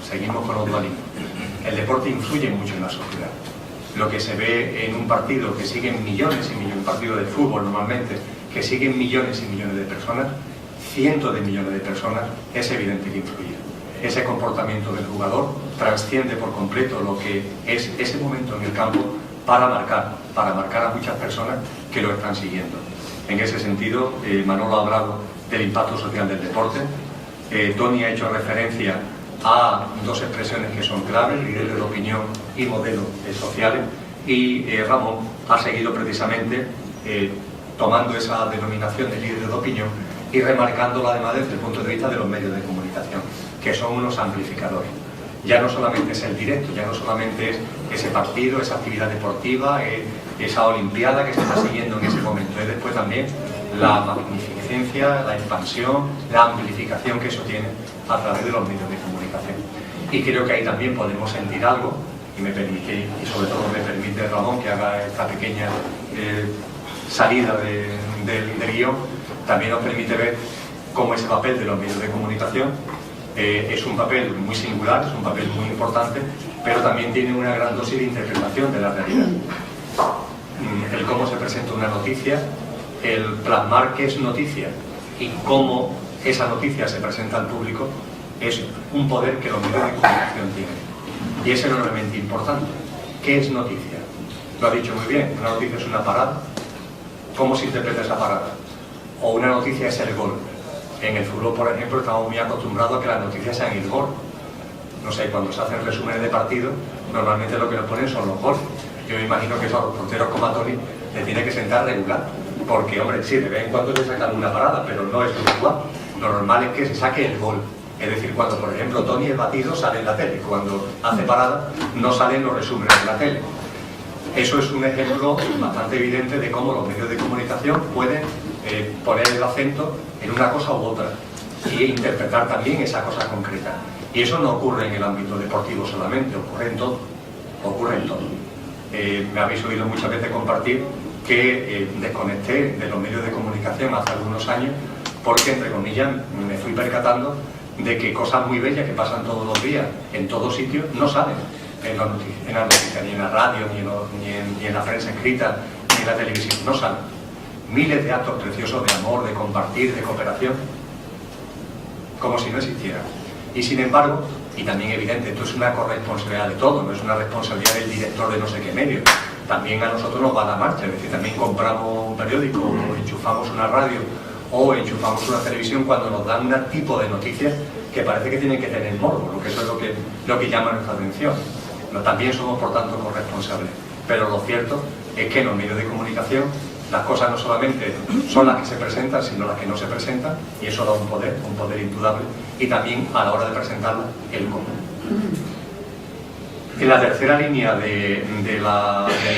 seguimos con los dualismos. El deporte influye mucho en la sociedad. Lo que se ve en un partido que siguen millones y millones, un partido de fútbol normalmente, que siguen millones y millones de personas, cientos de millones de personas, es evidente que influye. Ese comportamiento del jugador trasciende por completo lo que es ese momento en el campo para marcar a muchas personas que lo están siguiendo. En ese sentido, Manolo ha hablado del impacto social del deporte. Tony ha hecho referencia a dos expresiones que son claves, líderes de opinión y modelos sociales, y Ramón ha seguido precisamente tomando esa denominación de líderes de opinión y remarcándola además desde el punto de vista de los medios de comunicación, que son unos amplificadores. Ya no solamente es el directo, ya no solamente es ese partido, esa actividad deportiva, esa olimpiada que se está siguiendo en ese momento, es después también la magnificencia, la expansión, la amplificación que eso tiene a través de los medios de comunicación. Y creo que ahí también podemos sentir algo, y me permite, y sobre todo me permite Ramón que haga esta pequeña salida del guión, también nos permite ver cómo ese papel de los medios de comunicación es un papel muy singular, es un papel muy importante, pero también tiene una gran dosis de interpretación de la realidad. El cómo se presenta una noticia, el plasmar qué es noticia y cómo esa noticia se presenta al público es un poder que los medios de comunicación tienen. Y es enormemente importante. ¿Qué es noticia? Lo ha dicho muy bien, una noticia es una parada. ¿Cómo se interpreta esa parada? O una noticia es el gol. En el fútbol, por ejemplo, estamos muy acostumbrados a que las noticias sean el gol. No sé, cuando se hacen resúmenes de partido, normalmente lo que nos ponen son los goles. Yo me imagino que eso a los porteros como a Tony le tiene que sentar regular. Porque, hombre, sí, de vez en cuando se sacan una parada, pero no es lo igual. Lo normal es que se saque el gol. Es decir, cuando, por ejemplo, Tony es batido, sale en la tele. Cuando hace parada, no salen los resúmenes de la tele. Eso es un ejemplo bastante evidente de cómo los medios de comunicación pueden poner el acento en una cosa u otra y interpretar también esa cosa concreta. Y eso no ocurre en el ámbito deportivo solamente, ocurre en todo. Ocurre en todo. Me habéis oído muchas veces compartir que desconecté de los medios de comunicación hace algunos años porque, entre comillas, me fui percatando de que cosas muy bellas que pasan todos los días en todos sitios no salen en la noticia, ni en la radio, ni en la prensa escrita, ni en la televisión, no salen. Miles de actos preciosos de amor, de compartir, de cooperación, como si no existieran. Y sin embargo, y también evidente, esto es una corresponsabilidad de todo, no es una responsabilidad del director de no sé qué medio. También a nosotros nos va la marcha, es decir, también compramos un periódico, o enchufamos una radio, o enchufamos una televisión cuando nos dan un tipo de noticias que parece que tienen que tener morbo, porque eso es lo que llama nuestra atención. También somos, por tanto, corresponsables. Pero lo cierto es que en los medios de comunicación las cosas no solamente son las que se presentan, sino las que no se presentan, y eso da un poder indudable, y también a la hora de presentarlas, el cómo. En la tercera línea del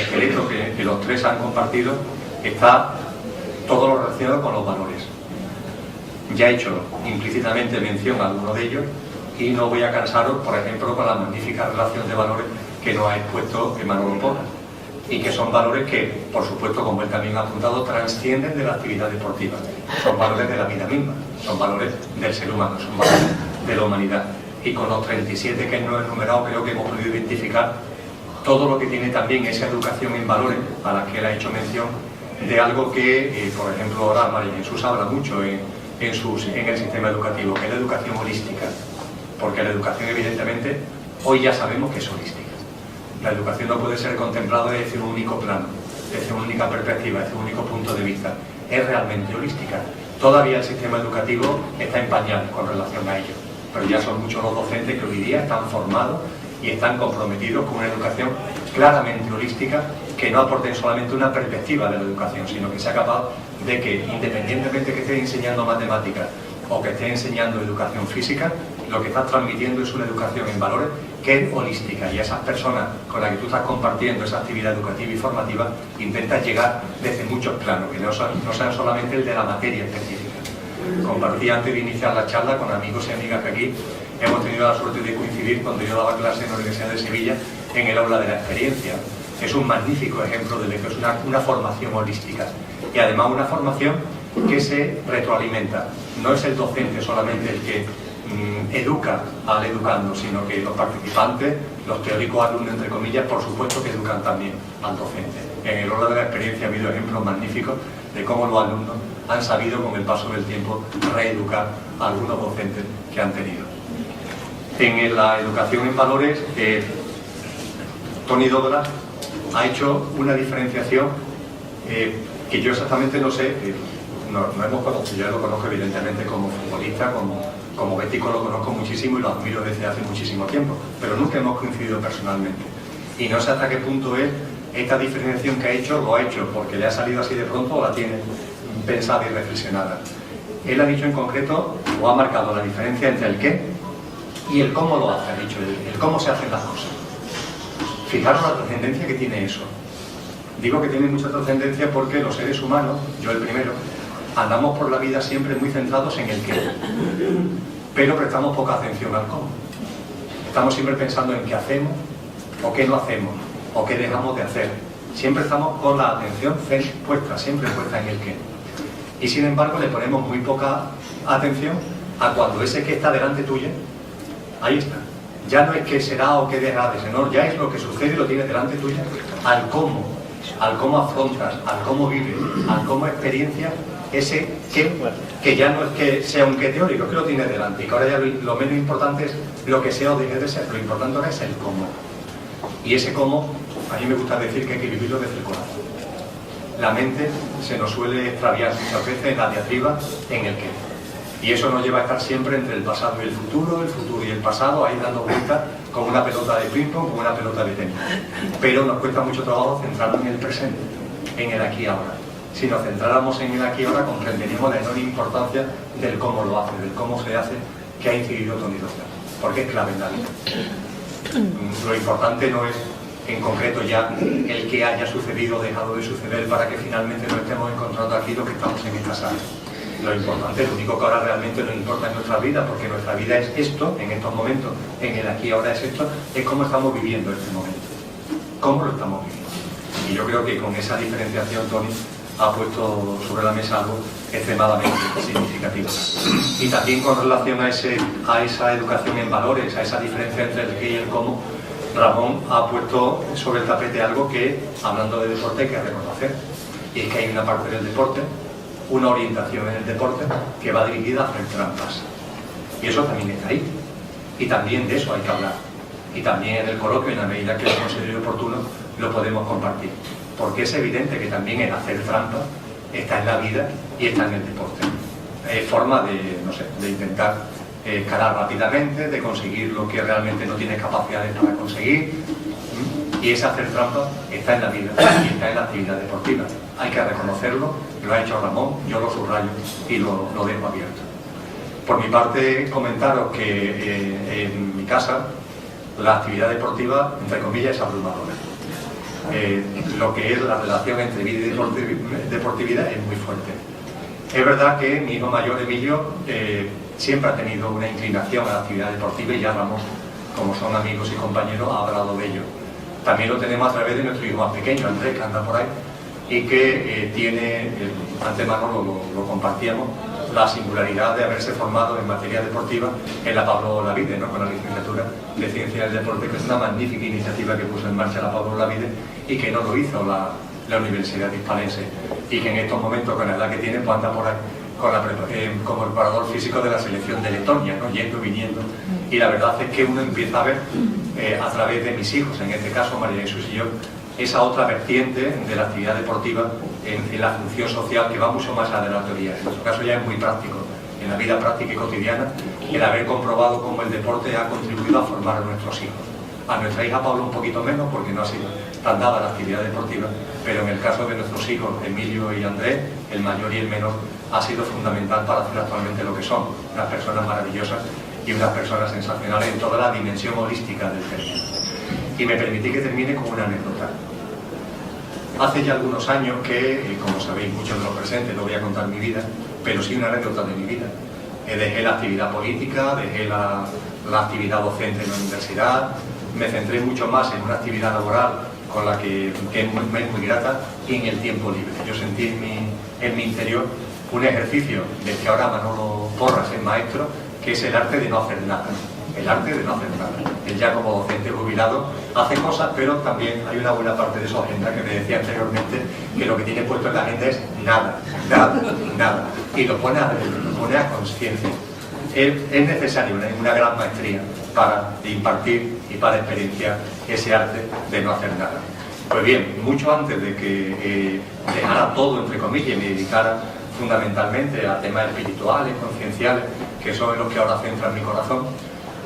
esqueleto que los tres han compartido está todo lo relacionado con los valores. Ya he hecho implícitamente mención a alguno de ellos y no voy a cansaros, por ejemplo, con la magnífica relación de valores que nos ha expuesto Manolo Porras, y que son valores que, por supuesto, como él también ha apuntado, trascienden de la actividad deportiva. Son valores de la vida misma, son valores del ser humano, son valores de la humanidad. Y con los 37 que él nos ha enumerado, creo que hemos podido identificar todo lo que tiene también esa educación en valores, a la que él ha hecho mención, de algo que, por ejemplo, ahora María Jesús habla mucho en el sistema educativo, que es la educación holística. Porque la educación, evidentemente, hoy ya sabemos que es holística. La educación no puede ser contemplada desde un único plano, desde una única perspectiva, desde un único punto de vista. Es realmente holística. Todavía el sistema educativo está en pañales con relación a ello, pero ya son muchos los docentes que hoy día están formados y están comprometidos con una educación claramente holística, que no aporten solamente una perspectiva de la educación, sino que sea capaz de que, independientemente que esté enseñando matemáticas o que esté enseñando educación física, lo que estás transmitiendo es una educación en valores que es holística, y a esas personas con las que tú estás compartiendo esa actividad educativa y formativa intentas llegar desde muchos planos, que no sean solamente el de la materia específica. Compartí antes de iniciar la charla con amigos y amigas que aquí hemos tenido la suerte de coincidir cuando yo daba clase en la Universidad de Sevilla en el aula de la experiencia. Es un magnífico ejemplo de lo que es una formación holística, y además una formación que se retroalimenta. No es el docente solamente el que educa al educando, sino que los participantes, los teóricos alumnos, entre comillas, por supuesto que educan también al docente. En el aula de la experiencia ha habido ejemplos magníficos de cómo los alumnos han sabido con el paso del tiempo reeducar a algunos docentes que han tenido. En la educación en valores, Tony Douglas ha hecho una diferenciación que yo exactamente no sé, no hemos conocido, yo lo conozco evidentemente como futbolista, como bético lo conozco muchísimo y lo admiro desde hace muchísimo tiempo, pero nunca hemos coincidido personalmente. Y no sé hasta qué punto es esta diferenciación que ha hecho, lo ha hecho porque le ha salido así de pronto o la tiene pensada y reflexionada. Él ha dicho en concreto, o ha marcado la diferencia entre el qué y el cómo lo hace, ha dicho, el cómo se hacen las cosas. Fijaros la trascendencia que tiene eso. Digo que tiene mucha trascendencia porque los seres humanos, yo el primero, andamos por la vida siempre muy centrados en el qué, pero prestamos poca atención al cómo. Estamos siempre pensando en qué hacemos, o qué no hacemos, o qué dejamos de hacer. Siempre estamos con la atención siempre puesta en el qué. Y sin embargo le ponemos muy poca atención a cuando ese que está delante tuyo, ahí está. Ya no es qué será o qué dejará de ser, no, ya es lo que sucede y lo tienes delante tuyo, al cómo afrontas, al cómo vives, al cómo experiencias ese que ya no es que sea un qué teórico, que lo tienes delante, y que ahora ya lo menos importante es lo que sea o deje de ser, lo importante ahora es el cómo. Y ese cómo, a mí me gusta decir que hay que vivirlo desde el corazón. La mente se nos suele extraviar muchas veces en la diatriba, en el qué. Y eso nos lleva a estar siempre entre el pasado y el futuro y el pasado, ahí dando vueltas como una pelota de ping-pong, como una pelota de tenis. Pero nos cuesta mucho trabajo centrarnos en el presente, en el aquí y ahora. Si nos centráramos en el aquí y ahora, comprenderíamos la enorme importancia del cómo lo hace, del cómo se hace, que ha incidido Tony Douglas, porque es clave en la vida. Lo importante no es en concreto ya el que haya sucedido o dejado de suceder para que finalmente nos estemos encontrando aquí los que estamos en esta sala. Lo importante, lo único que ahora realmente nos importa en nuestra vida, porque nuestra vida es esto, en estos momentos, en el aquí y ahora es esto, es cómo estamos viviendo este momento. ¿Cómo lo estamos viviendo? Y yo creo que con esa diferenciación Tony ha puesto sobre la mesa algo extremadamente significativo. Y también con relación a esa educación en valores, a esa diferencia entre el qué y el cómo, Ramón ha puesto sobre el tapete algo que, hablando de deporte, hay que reconocer. Y es que hay una parte del deporte, una orientación en el deporte que va dirigida a hacer trampas. Y eso también está ahí. Y también de eso hay que hablar. Y también en el coloquio, en la medida que lo considere oportuno, lo podemos compartir. Porque es evidente que también el hacer trampas está en la vida y está en el deporte. forma de, no sé, de intentar escalar rápidamente, de conseguir lo que realmente no tienes capacidades para conseguir. Y ese hacer trampa está en la vida y está en la actividad deportiva. Hay que reconocerlo, lo ha hecho Ramón, yo lo subrayo y lo dejo abierto. Por mi parte, comentaros que en mi casa la actividad deportiva, entre comillas, es abrumadora. Lo que es la relación entre vida y deportividad es muy fuerte. Es verdad que mi hijo mayor, Emilio, siempre ha tenido una inclinación a la actividad deportiva y ya Ramón, como son amigos y compañeros, ha hablado de ello. También lo tenemos a través de nuestro hijo más pequeño, Andrés, que anda por ahí, y que tiene, antemano lo compartíamos, la singularidad de haberse formado en materia deportiva en la Pablo Olavide, ¿no? Con la licenciatura de Ciencia del Deporte, que es una magnífica iniciativa que puso en marcha la Pablo Olavide y que no lo hizo la Universidad Hispalense, y que en estos momentos, con la edad que tiene, pues anda por ahí como preparador físico de la selección de Letonia, ¿no? Yendo, viniendo, y la verdad es que uno empieza a ver a través de mis hijos, en este caso María Jesús y yo, esa otra vertiente de la actividad deportiva en la función social, que va mucho más allá de la teoría. En nuestro caso ya es muy práctico, en la vida práctica y cotidiana, el haber comprobado cómo el deporte ha contribuido a formar a nuestros hijos. A nuestra hija Paula un poquito menos, porque no ha sido tan dada la actividad deportiva, pero en el caso de nuestros hijos, Emilio y Andrés, el mayor y el menor, ha sido fundamental para hacer actualmente lo que son, unas personas maravillosas y unas personas sensacionales en toda la dimensión holística del término. Y me permití que termine con una anécdota. Hace ya algunos años que, como sabéis muchos de los presentes, no voy a contar mi vida, pero sí una anécdota de mi vida. Dejé la actividad política, dejé la actividad docente en la universidad, me centré mucho más en una actividad laboral con la que es muy grata, y en el tiempo libre. Yo sentí en mi interior un ejercicio del que ahora Manolo Porras es maestro, que es el arte de no hacer nada. El arte de no hacer nada. Él ya como docente jubilado hace cosas, pero también hay una buena parte de su agenda, que me decía anteriormente, que lo que tiene puesto en la agenda es nada, nada, nada. Y lo pone a conciencia. Es necesario una gran maestría para impartir y para experienciar ese arte de no hacer nada. Pues bien, mucho antes de que dejara todo, entre comillas, y me dedicara fundamentalmente a temas espirituales, concienciales, que son los que ahora centran mi corazón.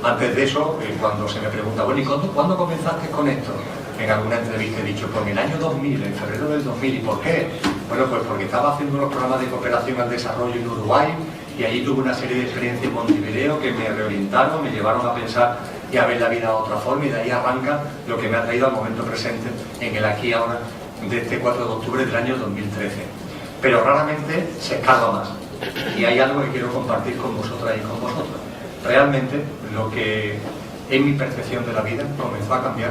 Antes de eso, cuando se me pregunta, bueno, ¿y cuándo comenzaste con esto? En alguna entrevista he dicho, pues en el año 2000, en febrero del 2000. ¿Y por qué? Bueno, pues porque estaba haciendo unos programas de cooperación al desarrollo en Uruguay, y allí tuve una serie de experiencias en Montevideo que me reorientaron, me llevaron a pensar y a ver la vida de otra forma, y de ahí arranca lo que me ha traído al momento presente, en el aquí y ahora, de este 4 de octubre del año 2013. Pero raramente se escala más, y hay algo que quiero compartir con vosotras y con vosotros. Realmente lo que es mi percepción de la vida comenzó a cambiar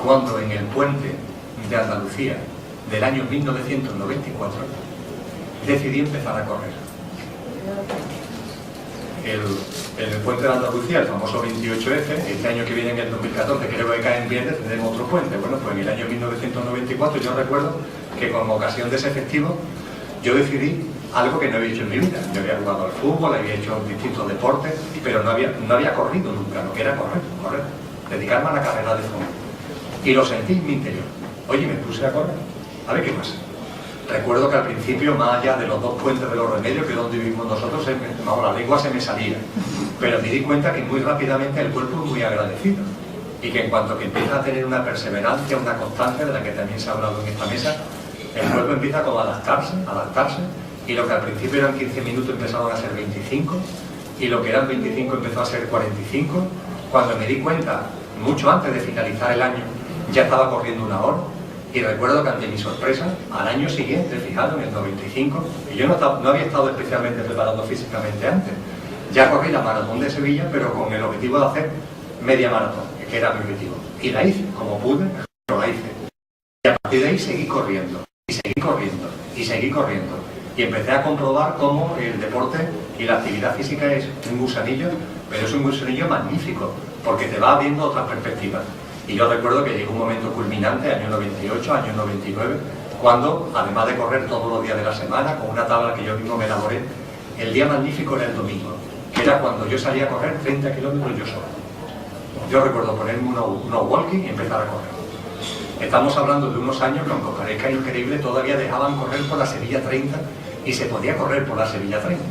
cuando en el puente de Andalucía del año 1994 decidí empezar a correr. En el puente de Andalucía, el famoso 28F, este año que viene, en el 2014, creo que cae en viernes, tendremos otro puente. Bueno, pues en el año 1994 yo recuerdo que con ocasión de ese festivo yo decidí algo que no había hecho en mi vida. Yo había jugado al fútbol, había hecho distintos deportes, pero no había corrido nunca, lo que era correr, dedicarme a la carrera de fondo. Y lo sentí en mi interior. Oye, me puse a correr, a ver qué pasa. Recuerdo que al principio, más allá de los 2 puentes de los Remedios, que es donde vivimos nosotros, la lengua se me salía. Pero me di cuenta que muy rápidamente el cuerpo es muy agradecido. Y que en cuanto que empieza a tener una perseverancia, una constancia, de la que también se ha hablado en esta mesa, el cuerpo empieza como a adaptarse, y lo que al principio eran 15 minutos empezaron a ser 25, y lo que eran 25 empezó a ser 45. Cuando me di cuenta, mucho antes de finalizar el año, ya estaba corriendo 1 hora. Y recuerdo que ante mi sorpresa, al año siguiente, fijado en el 95, y yo no había estado especialmente preparado físicamente antes, ya corrí la maratón de Sevilla, pero con el objetivo de hacer media maratón, que era mi objetivo. Y la hice, como pude, pero la hice. Y a partir de ahí seguí corriendo, y seguí corriendo, y seguí corriendo. Y empecé a comprobar cómo el deporte y la actividad física es un gusanillo, pero es un gusanillo magnífico, porque te va abriendo otras perspectivas. Y yo recuerdo que llegó un momento culminante, año 98, año 99, cuando, además de correr todos los días de la semana, con una tabla que yo mismo me elaboré, el día magnífico era el domingo, que era cuando yo salía a correr 30 kilómetros yo solo. Yo recuerdo ponerme unos walking y empezar a correr. Estamos hablando de unos años que, aunque os parezca increíble, todavía dejaban correr por la Sevilla 30 y se podía correr por la Sevilla 30.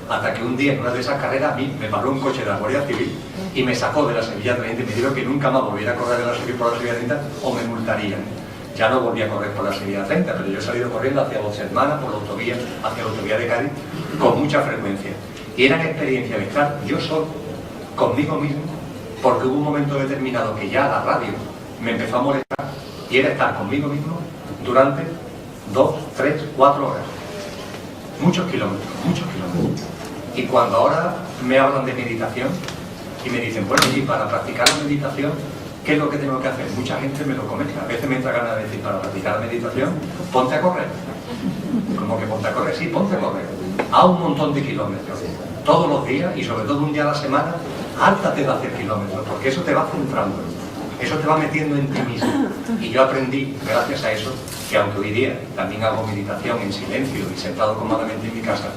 hasta que un día en una de esas carreras a mí me paró un coche de la Guardia Civil y me sacó de la Sevilla 30 y me dijo que nunca más volviera a correr por la Sevilla 30 o me multarían. Ya no volví a correr por la Sevilla 30, pero yo he salido corriendo hacia Dos Hermanas, por la autovía, hacia la autovía de Cádiz, con mucha frecuencia. Y eran experiencias de estar yo solo, conmigo mismo, porque hubo un momento determinado que ya la radio me empezó a molestar, y era estar conmigo mismo durante 2, 3, 4 horas. Muchos kilómetros, muchos kilómetros. Y cuando ahora me hablan de meditación y me dicen, bueno, y para practicar la meditación, ¿qué es lo que tengo que hacer? Mucha gente me lo comenta. A veces me entra ganas de decir, para practicar la meditación, ponte a correr. ¿Cómo que ponte a correr? Sí, ponte a correr. A un montón de kilómetros. Todos los días y sobre todo un día a la semana, hártate de hacer kilómetros, porque eso te va centrando. Eso te va metiendo en ti mismo. Y yo aprendí, gracias a eso, que aunque hoy día también hago meditación en silencio y sentado cómodamente en mi casa,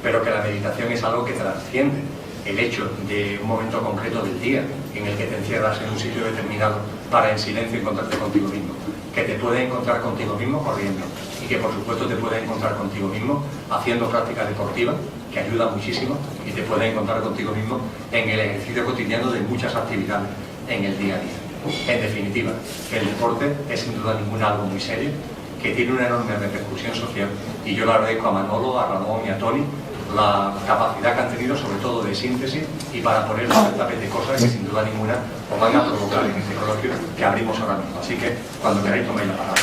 pero que la meditación es algo que trasciende el hecho de un momento concreto del día en el que te encierras en un sitio determinado para en silencio encontrarte contigo mismo, que te puedes encontrar contigo mismo corriendo y que por supuesto te puedes encontrar contigo mismo haciendo práctica deportiva, que ayuda muchísimo, y te puedes encontrar contigo mismo en el ejercicio cotidiano de muchas actividades en el día a día. En definitiva, el deporte es sin duda ninguna algo muy serio, que tiene una enorme repercusión social, y yo le agradezco a Manolo, a Ramón y a Toni la capacidad que han tenido, sobre todo de síntesis, y para poner sobre el tapete cosas que sin duda ninguna os van a provocar en este coloquio que abrimos ahora mismo. Así que, cuando queráis, toméis la palabra.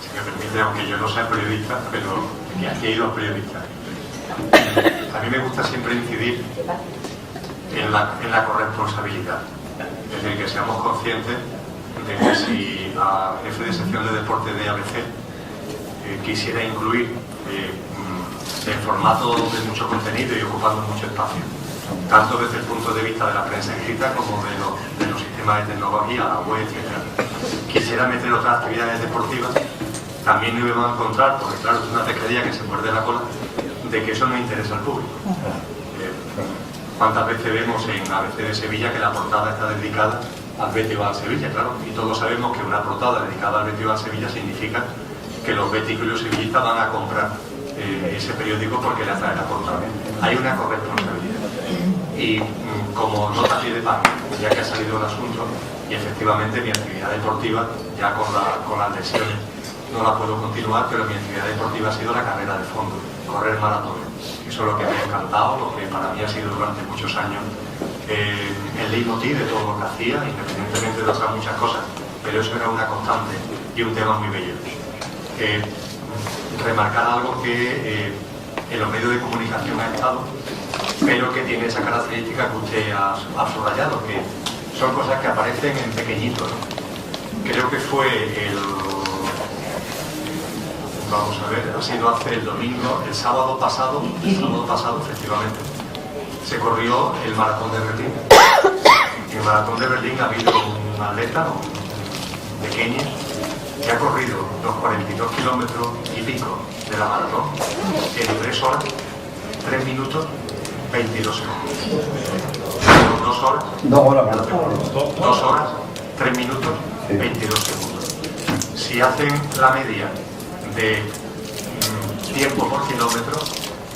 Si me permite, aunque yo no sea periodista, pero que aquí hay dos periodistas. A mí me gusta siempre incidir en la corresponsabilidad. Es decir, que seamos conscientes de que si la jefe de sección de deporte de ABC quisiera incluir el formato de mucho contenido y ocupando mucho espacio, tanto desde el punto de vista de la prensa escrita como de los sistemas de tecnología, la web, etc., quisiera meter otras actividades deportivas, también nos íbamos a encontrar, porque claro, es una pescadilla que se muerde la cola, de que eso no interesa al público. ¿Cuántas veces vemos en ABC de Sevilla que la portada está dedicada al Betis Val Sevilla? Claro, y todos sabemos que una portada dedicada al Betis Val Sevilla significa que los béticos y los sevillistas van a comprar ese periódico porque le atrae la portada. Hay una corresponsabilidad. Y como nota a pie de página, ya que ha salido el asunto, y efectivamente mi actividad deportiva, ya con las lesiones, no la puedo continuar, pero mi actividad deportiva ha sido la carrera de fondo, correr maratones. Eso es lo que me ha encantado, lo que para mí ha sido durante muchos años el leitmotiv de todo lo que hacía, independientemente de otras muchas cosas, pero eso era una constante y un tema muy bello. Remarcar algo que en los medios de comunicación ha estado, pero que tiene esa característica que usted ha subrayado, que son cosas que aparecen en pequeñito, ¿no? Creo que fue vamos a ver, ha sido hace el sábado pasado efectivamente, se corrió el maratón de Berlín. En el maratón de Berlín ha habido un atleta, un pequeño, que ha corrido los 42 kilómetros y pico de la maratón en 3 horas, 3 minutos, 22 segundos. 2 horas, 2 horas, 3 minutos, 22 segundos. Si hacen la media de tiempo por kilómetro,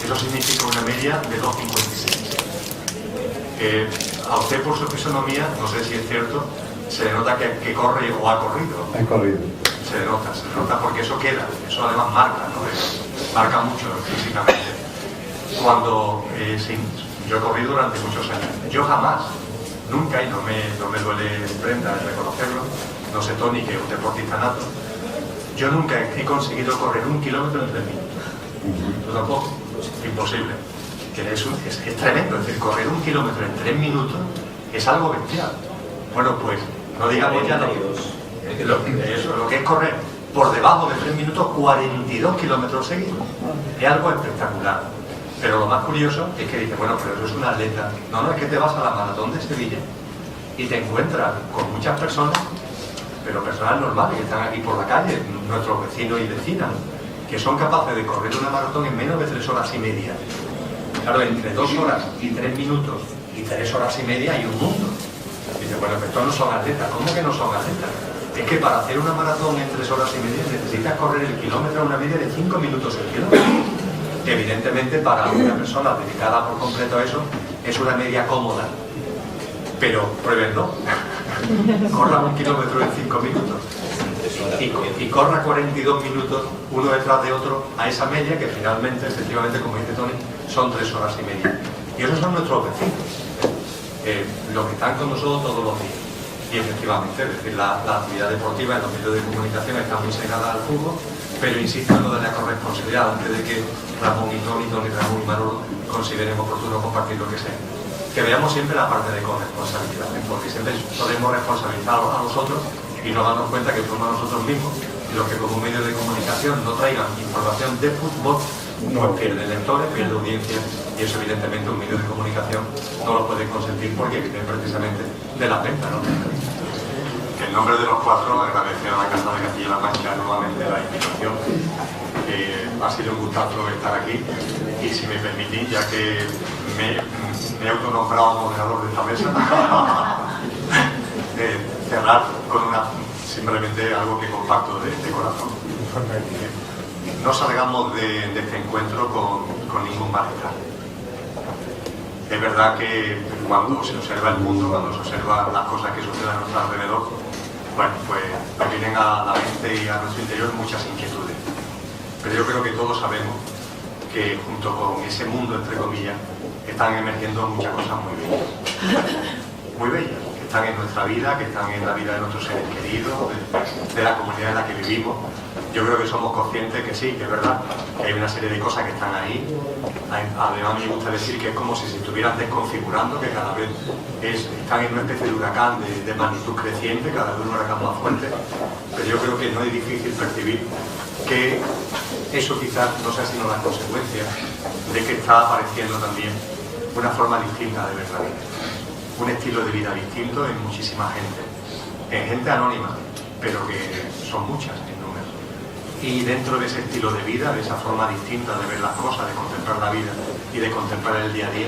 eso significa una media de 2,56. A usted por su fisonomía, no sé si es cierto, se le nota que corre o ha corrido. Ha corrido. Se le nota porque eso queda, eso además marca, ¿no? Marca mucho físicamente. Cuando sí, yo he corrido durante muchos años, yo jamás, nunca, y no me duele prenda de reconocerlo, no sé Toni, que es un deportista nato, yo nunca he conseguido correr 1 kilómetro en 3 minutos. Tú tampoco, imposible. Que es tremendo, es decir, correr 1 kilómetro en 3 minutos es algo bestial. Bueno, pues no digamos ya lo que es correr por debajo de 3 minutos 42 kilómetros seguidos. Es algo espectacular. Pero lo más curioso es que dice, bueno, pero eso es un atleta. No, es que te vas a la maratón de Sevilla y te encuentras con muchas personas, pero personas normales que están aquí por la calle, nuestros vecinos y vecinas, que son capaces de correr una maratón en menos de 3 horas y media. Claro, entre 2 horas y 3 minutos y 3 horas y media hay un mundo. Dice, bueno, pero estos no son atletas. ¿Cómo que no son atletas? Es que para hacer una maratón en 3 horas y media necesitas correr el kilómetro a una media de 5 minutos el kilómetro. Evidentemente para una persona dedicada por completo a eso es una media cómoda, pero pruébenlo. Corra 1 kilómetro en 5 minutos y corra 42 minutos uno detrás de otro a esa media que finalmente, efectivamente, como dice Tony, son 3 horas y media. Y esos son nuestros vecinos, los que están con nosotros todos los días. Y efectivamente, es decir, la actividad deportiva en los medios de comunicación está muy segada al fútbol, pero insisto en lo de la corresponsabilidad, antes de que Ramón y Tony, Ramón y Manolo consideren oportuno compartir lo que sea. Que veamos siempre la parte de corresponsabilidad, porque siempre solemos responsabilizar a los otros y nos damos cuenta que somos nosotros mismos los que como medios de comunicación no traigan información de fútbol, pues pierde lectores, pierde audiencia, y eso evidentemente un medio de comunicación no lo puede consentir porque vive precisamente de la venta, ¿no? En nombre de los 4, agradecer a la Casa de Castilla-La Mancha nuevamente la invitación. Ha sido un gustazo estar aquí y si me permitís, ya que me he autonombrado moderador de esta mesa, cerrar con simplemente algo que comparto de corazón. No salgamos de este encuentro con ningún malestar. Es verdad que cuando se observa el mundo, cuando se observan las cosas que suceden a nuestro alrededor, bueno, pues nos vienen a la mente y a nuestro interior muchas inquietudes. Pero yo creo que todos sabemos que junto con ese mundo, entre comillas, están emergiendo muchas cosas muy bellas. Muy bellas, que están en nuestra vida, que están en la vida de nuestros seres queridos, de la comunidad en la que vivimos. Yo creo que somos conscientes que sí, que es verdad, que hay una serie de cosas que están ahí. Además me gusta decir que es como si se estuvieran desconfigurando, que cada vez están en una especie de huracán de magnitud creciente, cada vez un huracán más fuerte. Pero yo creo que no es difícil percibir que eso quizás no sea sino la consecuencia de que está apareciendo también una forma distinta de ver la vida. Un estilo de vida distinto en muchísima gente. En gente anónima, pero que son muchas en número. Y dentro de ese estilo de vida, de esa forma distinta de ver las cosas, de contemplar la vida y de contemplar el día a día,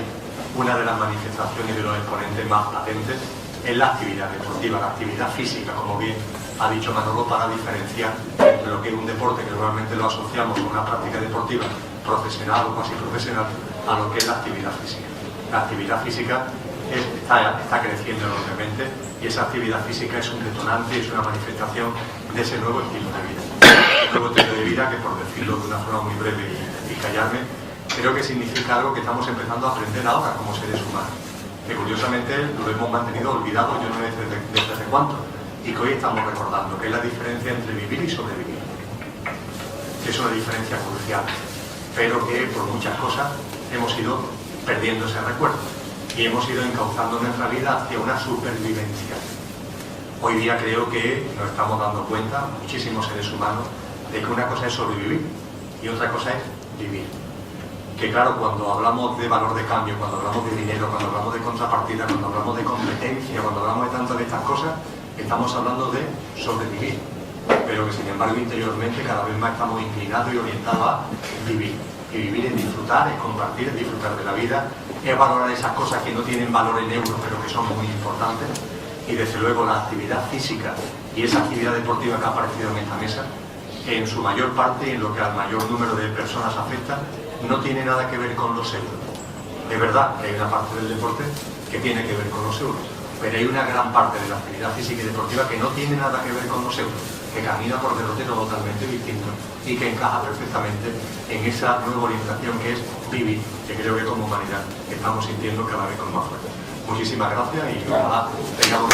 una de las manifestaciones y de los exponentes más patentes es la actividad deportiva, la actividad física, como bien ha dicho Manolo, para diferenciar entre lo que es un deporte, que normalmente lo asociamos a una práctica deportiva profesional o casi profesional, a lo que es la actividad física. La actividad física está creciendo enormemente y esa actividad física es un detonante, es una manifestación de ese nuevo estilo de vida. Un nuevo estilo de vida que, por decirlo de una forma muy breve y callarme, creo que significa algo que estamos empezando a aprender ahora como seres humanos, que curiosamente lo hemos mantenido olvidado, yo no sé desde hace cuánto, y que hoy estamos recordando, que es la diferencia entre vivir y sobrevivir. Que es una diferencia crucial, pero que por muchas cosas hemos ido perdiendo ese recuerdo y hemos ido encauzando nuestra vida hacia una supervivencia. Hoy día creo que nos estamos dando cuenta, muchísimos seres humanos, de que una cosa es sobrevivir y otra cosa es vivir. Que claro, cuando hablamos de valor de cambio, cuando hablamos de dinero, cuando hablamos de contrapartida, cuando hablamos de competencia, cuando hablamos de tantas de estas cosas, estamos hablando de sobrevivir, pero que sin embargo interiormente cada vez más estamos inclinados y orientados a vivir. Y vivir es disfrutar, es compartir, es disfrutar de la vida, es valorar esas cosas que no tienen valor en euros, pero que son muy importantes. Y desde luego la actividad física y esa actividad deportiva que ha aparecido en esta mesa, en su mayor parte y en lo que al mayor número de personas afecta, no tiene nada que ver con los euros. Es verdad que hay una parte del deporte que tiene que ver con los euros, pero hay una gran parte de la actividad física y deportiva que no tiene nada que ver con los euros, que camina por derroteros totalmente distintos y que encaja perfectamente en esa nueva orientación que es vivir, que creo que como humanidad estamos sintiendo cada vez con más fuerza. Muchísimas gracias y ojalá tengamos